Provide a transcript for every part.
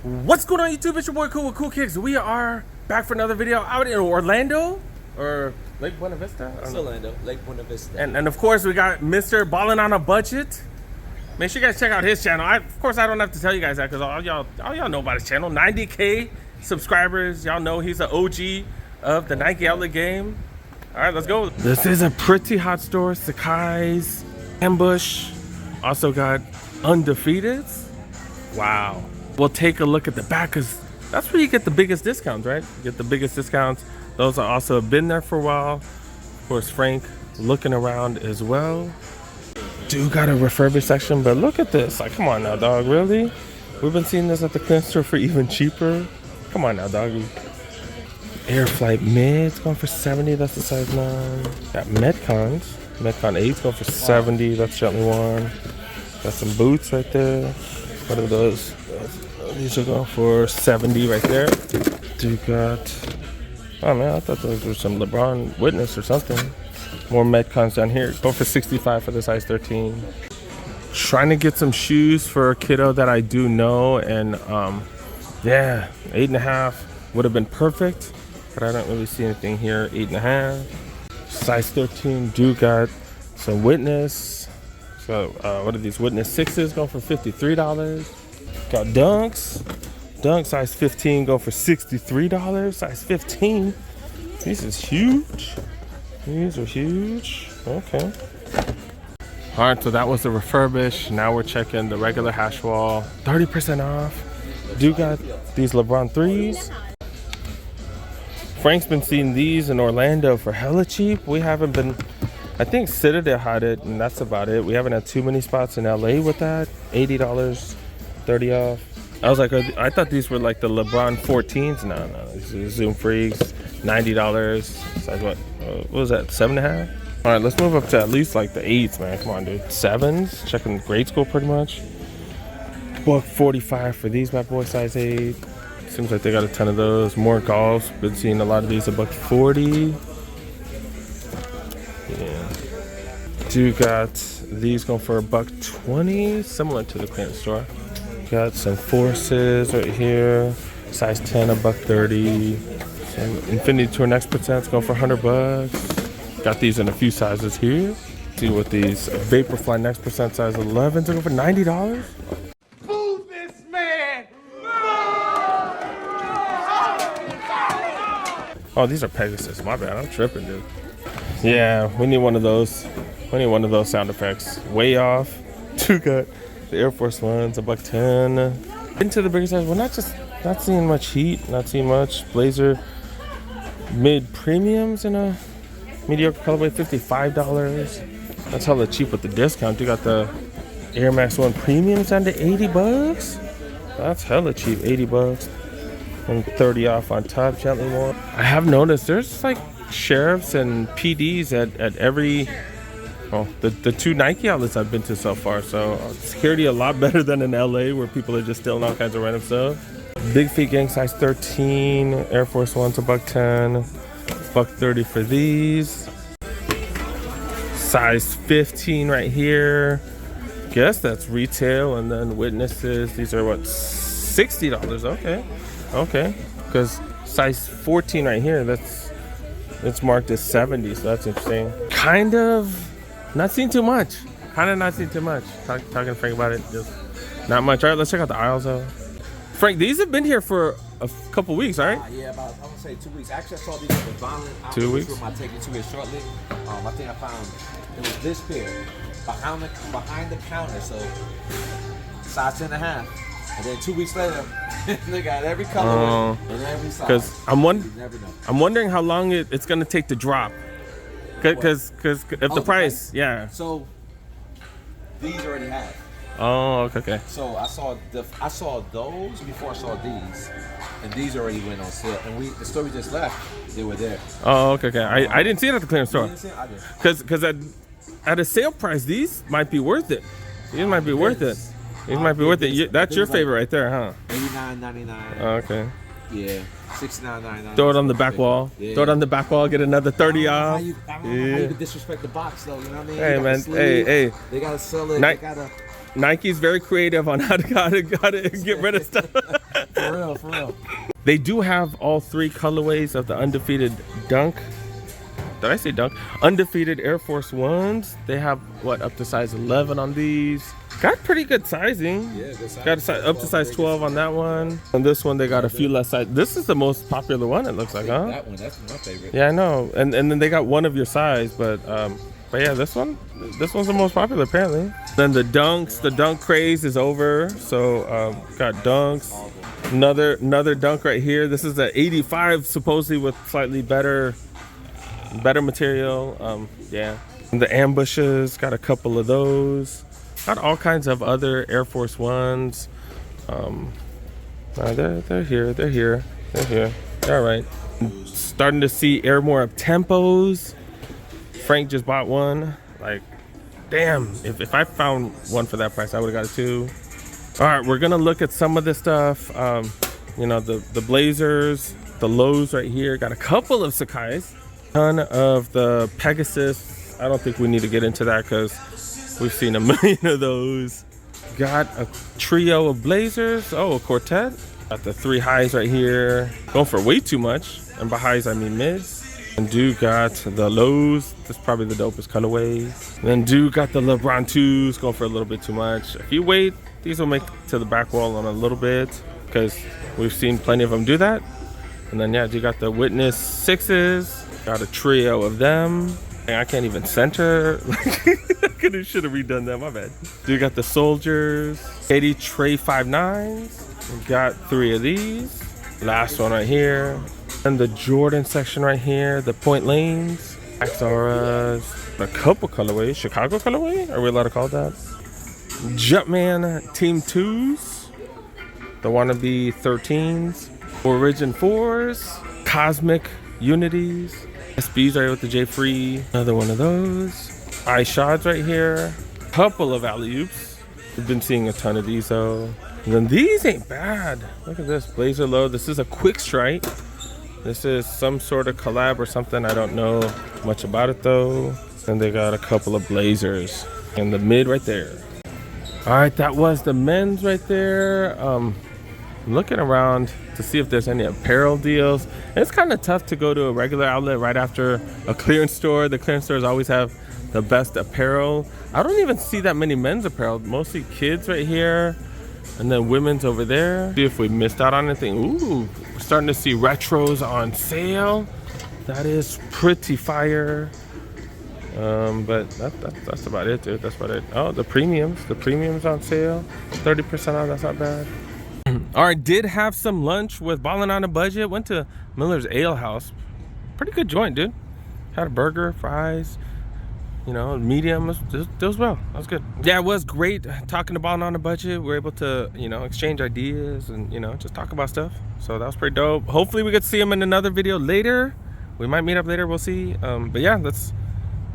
What's going on YouTube? It's your boy Cool with Cool Kicks. We are back for another video out in Orlando or Lake Buena Vista. It's Orlando, Lake Buena Vista. And of course we got Mr. Ballinonabudget. Make sure you guys check out his channel. Of course I don't have to tell you guys that because all y'all know about his channel. 90K subscribers. Y'all know he's an OG of the Nike Outlet game. All right, let's go. This is a pretty hot store. Sakais, Ambush. Also got Undefeated. Wow. We'll take a look at the back because that's where you get the biggest discounts, right? You get the biggest discounts. Those are also been there for a while. Of course, Frank looking around as well. Do got a refurbished section, but look at this. Like, come on now, dog. Really? We've been seeing this at the clearance store for even cheaper. Come on now, doggy. Air Flight Mids going for 70. That's the size 9. Got Metcons. Metcon 8's going for 70. That's gently worn. Got some boots right there. What are those? These are going for 70 right there. Do got, oh man, I thought those were some LeBron Witness or something. More Metcons down here. Go for 65 for the size 13. Trying to get some shoes for a kiddo that I do know, and yeah, 8.5 would have been perfect, but I don't really see anything here. 8.5. Size 13. Do got some Witness. So what are these? Witness 6s going for $53. Got Dunks. Dunk size 15 go for $63. Size 15. This is huge. These are huge. Okay. All right, so that was the refurbish. Now we're checking the regular hash wall. 30% off. Do got these LeBron 3s. Frank's been seeing these in Orlando for hella cheap. We haven't been, I think Citadel had it, and that's about it. We haven't had too many spots in LA with that. $80, 30 off. I was like, I thought these were like the LeBron 14s. No, these are Zoom Freaks. $90. Size what was that? 7.5? All right, let's move up to at least like the 8s, man. Come on, dude. 7s. Checking grade school pretty much. $145 for these bad boy size 8. Seems like they got a ton of those. More golfs. Been seeing a lot of these at $140. Yeah. Do got these going for $120, similar to the clearance store. Got some Forces right here, size 10, $130. Some Infinity Tour Next Percents going for $100. Got these in a few sizes here. See what these Vaporfly Next Percent size 11s are going for $90. Move this man! Oh, these are Pegasus. My bad. I'm tripping, dude. Yeah, we need one of those. We need one of those sound effects. Way off. Too good. The Air Force Ones, $110. Into the bigger size, we're not seeing much heat, not seeing much. Blazer mid premiums in a mediocre colorway, $55. That's hella cheap with the discount. You got the Air Max 1 premiums down to $80. That's hella cheap, $80. And 30 off on top, gently more. I have noticed there's like sheriffs and PDs at every, well, the 2 Nike outlets I've been to so far, so security a lot better than in LA where people are just stealing all kinds of random stuff. Big Feet Gang size 13, Air Force Ones $110, $130 for these. Size 15 right here. Guess that's retail, and then Witnesses. These are what, $60? Okay, because size 14 right here, it's marked as 70, so that's interesting. Kind of. Not seen too much. Not seen too much. Talking to Frank about it. Just not much. All right, let's check out the aisles though. Frank, these have been here for a couple weeks, right? Yeah, about, I would say 2 weeks. Actually, I saw these at the Ballinonabudget. 2 weeks? I take you to it shortly. I think I found, it was this pair behind the counter. So, size 10.5. And then 2 weeks later, they got every color and every size. Because I'm wondering how long it's going to take to drop. Because if the price, yeah. So these already have. Oh, okay. So I saw those before I saw these, and these already went on sale. And the store we just left, they were there. Oh, okay. I didn't see it at the clearance store. You didn't see it? I did. Because at a sale price, these might be worth it. These might be worth it. These might be worth it. That's your favorite right there, huh? $89.99. Oh, okay. Yeah. $69.99. Throw it on the back wall. Yeah. Throw it on the back wall. Get another 30 off. I don't know how you could disrespect the box though. You know what I mean? Hey man. Hey. They gotta sell it. They gotta Nike's very creative on how to get rid of stuff. For For real. They do have all 3 colorways of the undefeated Dunk. Did I say Dunk? Undefeated Air Force Ones. They have what, up to size 11 on these. Got pretty good sizing. Yeah, good size. Got up to size 12 on that one. On this one, they got a few less size. This is the most popular one, it looks like, huh? That one, that's my favorite. Yeah, I know. And then they got one of your size, but yeah, this one's the most popular apparently. Then the dunk craze is over. So got dunks. Another dunk right here. This is the 85, supposedly with slightly better material. Yeah. And the ambushes, got a couple of those. Got all kinds of other Air Force Ones. They're here. They're all right. Starting to see Airmore up tempos. Frank just bought one. Like, damn, if I found one for that price, I would have got it too. All right, we're gonna look at some of this stuff. You know, the Blazers, the lows right here. Got a couple of Sakais. Ton of the Pegasus. I don't think we need to get into that because we've seen a million of those. Got a trio of Blazers. Oh, a quartet. Got the 3 highs right here. Going for way too much. And by highs, I mean mids. And Dude got the lows. That's probably the dopest colorway. And then Dude got the LeBron 2s. Going for a little bit too much. If you wait, these will make it to the back wall on a little bit because we've seen plenty of them do that. And then, yeah, you got the Witness 6s. Got a trio of them. I can't even center. I should have redone that, my bad. Dude got the Soldiers. Katie Trey 5.9s. We got 3 of these. Last one right here. And the Jordan section right here. The Point Lanes. XRs. A couple colorways. Chicago colorway? Are we allowed to call it that? Jumpman Team 2s. The Wannabe 13s. Origin 4s. Cosmic Unities. SBs right with the J Free. Another one of those. Eye shots right here. Couple of alley-oops. We've been seeing a ton of these though. And then these ain't bad. Look at this. Blazer low. This is a quick strike. This is some sort of collab or something. I don't know much about it though. And they got a couple of Blazers in the mid right there. All right, that was the men's right there. I'm looking around to see if there's any apparel deals. It's kind of tough to go to a regular outlet right after a clearance store. The clearance stores always have the best apparel. I don't even see that many men's apparel. Mostly kids right here. And then women's over there. See if we missed out on anything. Ooh, we're starting to see retros on sale. That is pretty fire. But that's about it, dude. That's about it. Oh, the premiums on sale. 30% off, that's not bad. All right, did have some lunch with Ballinonabudget. Went to Miller's Ale House. Pretty good joint, dude. Had a burger, fries, you know, medium. It was well. That was good. Yeah, it was great talking to Ballinonabudget. We were able to, you know, exchange ideas and, you know, just talk about stuff. So that was pretty dope. Hopefully we get to see him in another video later. We might meet up later. We'll see. But yeah, let's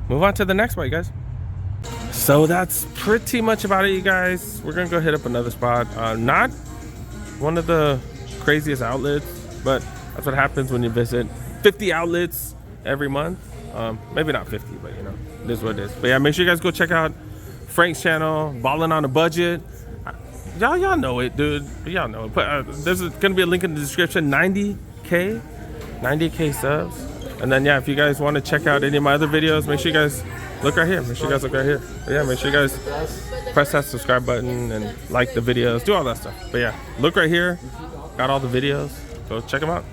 move on to the next one, you guys. So that's pretty much about it, you guys. We're going to go hit up another spot. Not one of the craziest outlets, but that's what happens when you visit 50 outlets every month. Maybe not 50, but you know, it is what it is. But yeah, make sure you guys go check out Frank's channel, Ballinonabudget. Y'all know it, dude. Y'all know it. There's gonna be a link in the description. 90K subs. And then yeah, if you guys want to check out any of my other videos, make sure you guys look right here. But yeah, make sure you guys press that subscribe button and like the videos, do all that stuff. But yeah, look right here. Got all the videos. Go check them out.